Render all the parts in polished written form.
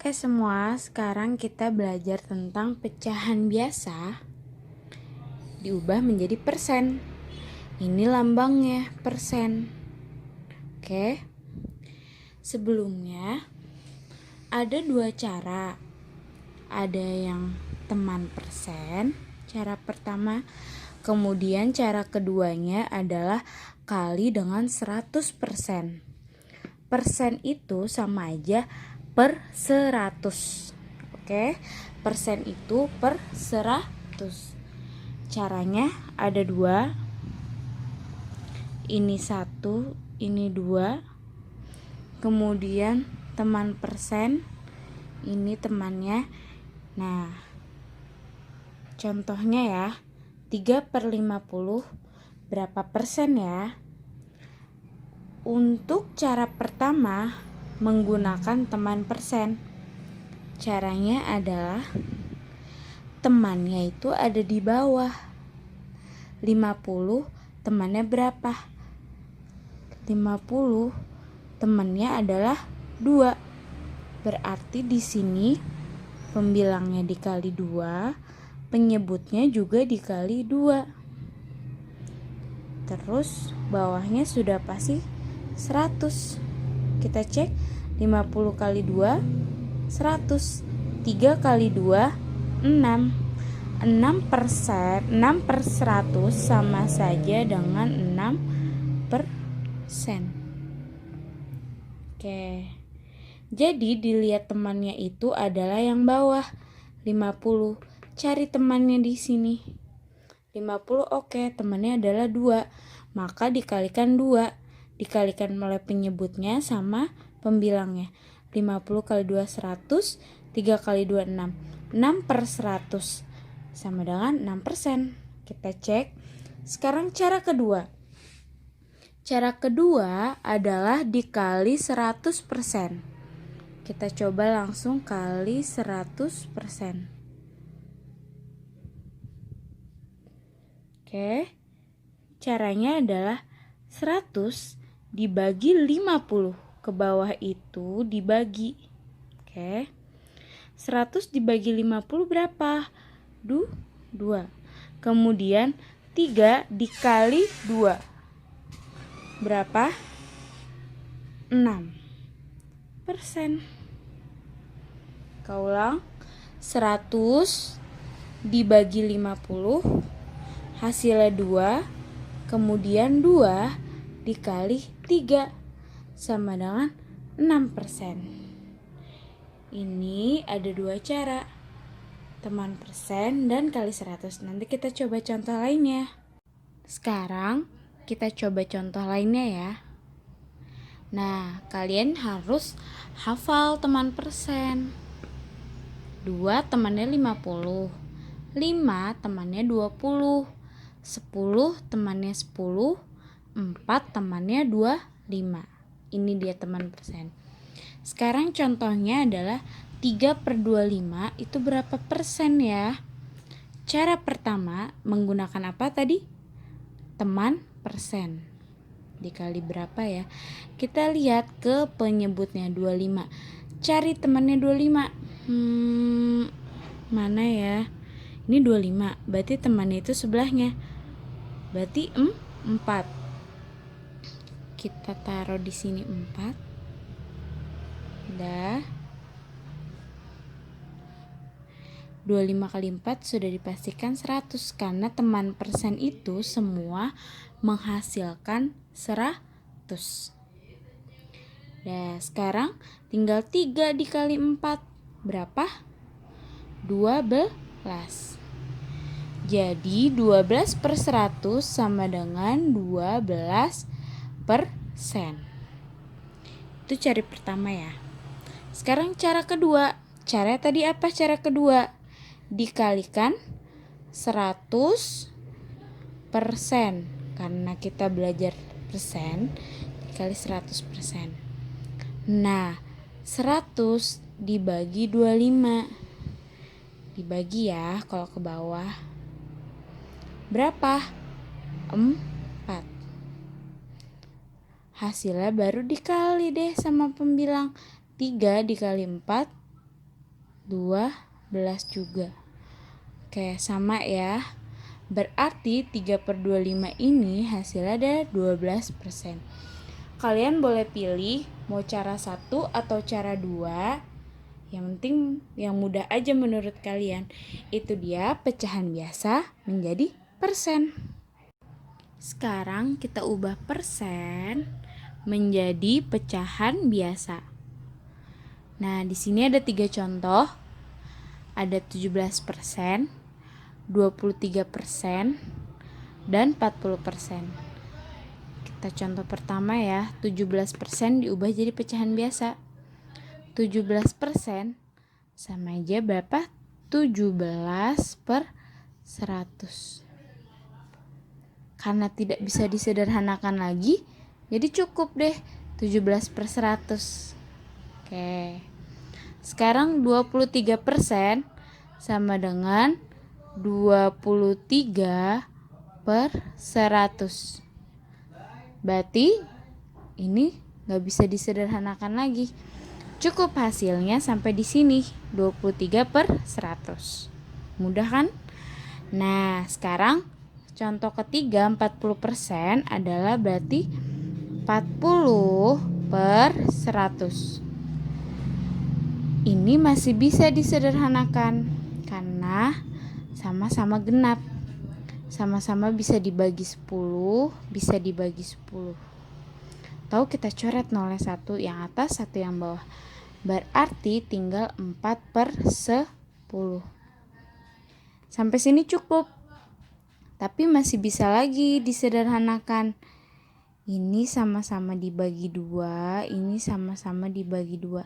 Oke semua, sekarang kita belajar tentang pecahan biasa diubah menjadi persen. Ini lambangnya persen. Oke. Sebelumnya ada dua cara. Ada yang teman persen, cara pertama. Kemudian cara keduanya adalah kali dengan 100%. Persen itu sama aja per 100. Oke, persen itu per 100. Caranya ada dua. Ini 1, ini 2. Kemudian teman persen, ini temannya. Nah, contohnya ya, 3/50 berapa persen ya? Untuk cara pertama menggunakan teman persen. Caranya adalah temannya itu ada di bawah. 50 temannya berapa? 50 temannya adalah 2. Berarti di sini pembilangnya dikali 2, penyebutnya juga dikali 2. Terus bawahnya sudah pasti 100. Kita cek 50 kali 2 100. 3 kali 2 6. 6/100 sama saja dengan 6%. Oke. Jadi dilihat temannya itu adalah yang bawah 50. Cari temannya di sini. 50 oke, temannya adalah 2. Maka dikalikan 2. Dikalikan oleh penyebutnya sama pembilangnya. 50 kali 2 100, 3 kali 2 6. 6/100 sama dengan 6%. Kita cek. Sekarang cara kedua. Cara kedua adalah dikali 100%. Kita coba langsung kali 100%. Oke. Caranya adalah 100 dibagi 50. Ke bawah itu dibagi. Oke. 100 dibagi 50 berapa? 2. Kemudian 3 dikali 2. Berapa? 6%. Kau ulang. 100 dibagi 50 hasilnya 2. Kemudian 2 dikali 3 sama dengan 6%. Ini ada dua cara, teman persen dan kali 100. Nanti kita coba contoh lainnya. Sekarang kita coba contoh lainnya ya. Nah, kalian harus hafal teman persen. 2 temannya 50, 5 temannya 20, 10 temannya 10, 4 temannya 25. Ini dia teman persen. Sekarang contohnya adalah 3/25 itu berapa persen ya? Cara pertama menggunakan apa tadi? Teman persen. Dikali berapa ya? Kita lihat ke penyebutnya 25. Cari temannya 25. Mana ya? Ini 25. Berarti temannya itu sebelahnya. Berarti 4. Kita taruh di sini 4. Udah. 25 kali 4 sudah dipastikan 100 karena teman persen itu semua menghasilkan 100. Nah, sekarang tinggal 3 dikali 4. Berapa? 12. Jadi 12/100 sama dengan 12%. Itu cara pertama ya. Sekarang cara kedua. Cara tadi apa cara kedua? Dikalikan 100%. Karena kita belajar persen, dikali 100%. Nah, 100 dibagi 25. Dibagi ya kalau ke bawah. Berapa? 4. Hasilnya baru dikali deh sama pembilang. 3 dikali 4 12 juga. Oke, sama ya. Berarti 3/25 ini hasilnya ada 12%. Kalian boleh pilih mau cara 1 atau cara 2. Yang penting yang mudah aja menurut kalian. Itu dia pecahan biasa menjadi persen. Sekarang kita ubah persen menjadi pecahan biasa. Nah, di sini ada 3 contoh. Ada 17%, 23%, dan 40%. Kita contoh pertama ya, 17% diubah jadi pecahan biasa. 17% sama aja berapa? 17/100. Karena tidak bisa disederhanakan lagi, jadi cukup deh 17/100. Oke. Sekarang 23% sama dengan 23/100. Berarti ini nggak bisa disederhanakan lagi. Cukup hasilnya sampai di sini, 23/100. Mudah kan? Nah, sekarang contoh ketiga 40% adalah berarti 40/100. Ini masih bisa disederhanakan karena sama-sama genap. Sama-sama bisa dibagi 10, bisa dibagi 10. Tahu kita coret nolnya 1 yang atas, 1 yang bawah. Berarti tinggal 4/10. Sampai sini cukup. Tapi masih bisa lagi disederhanakan. Ini sama-sama dibagi 2, ini sama-sama dibagi 2.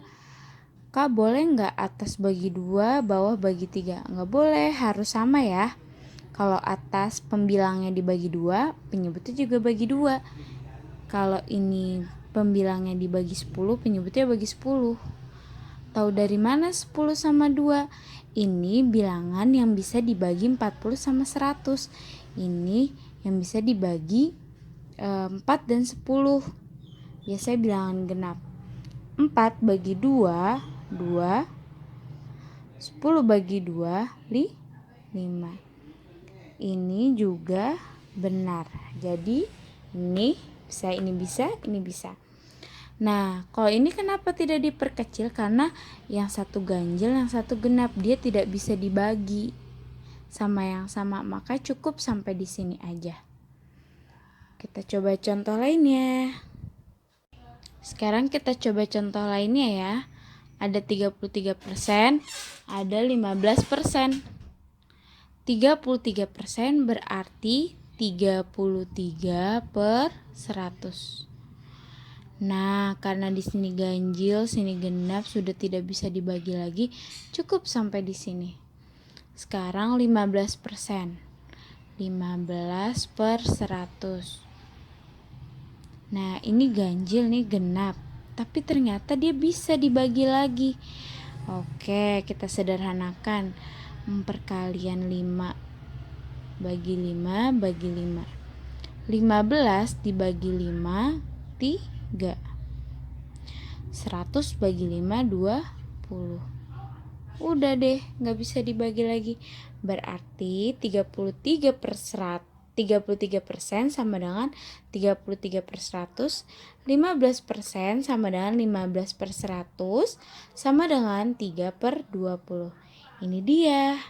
Kak, boleh nggak atas bagi 2, bawah bagi 3? Nggak boleh, harus sama ya. Kalau atas pembilangnya dibagi 2, penyebutnya juga bagi 2. Kalau ini pembilangnya dibagi 10, penyebutnya bagi 10. Tahu dari mana 10 sama 2? Ini bilangan yang bisa dibagi 40 sama 100. Ini yang bisa dibagi 4 dan 10. Biasanya bilangan genap. 4 bagi 2, 2. 10 bagi 2, 5. Ini juga benar. Jadi ini bisa, ini bisa, ini bisa. Nah, kalau ini kenapa tidak diperkecil? Karena yang satu ganjil, yang satu genap. Dia tidak bisa dibagi sama yang sama. Maka cukup sampai di sini aja. Kita coba contoh lainnya. Sekarang kita coba contoh lainnya ya. Ada 33%, ada 15%. 33% berarti 33/100. Nah, karena di sini ganjil, sini genap, sudah tidak bisa dibagi lagi, cukup sampai di sini. Sekarang 15%. 15/100. Nah, ini ganjil nih, genap. Tapi ternyata dia bisa dibagi lagi. Oke, kita sederhanakan. Perkalian 5 bagi 5 bagi 5. 15 dibagi 5, 3. 100 bagi 5, 20. Udah deh, gak bisa dibagi lagi. Berarti 33% sama dengan 33/100. 15% sama dengan 15/100 sama dengan 3/20. Ini dia.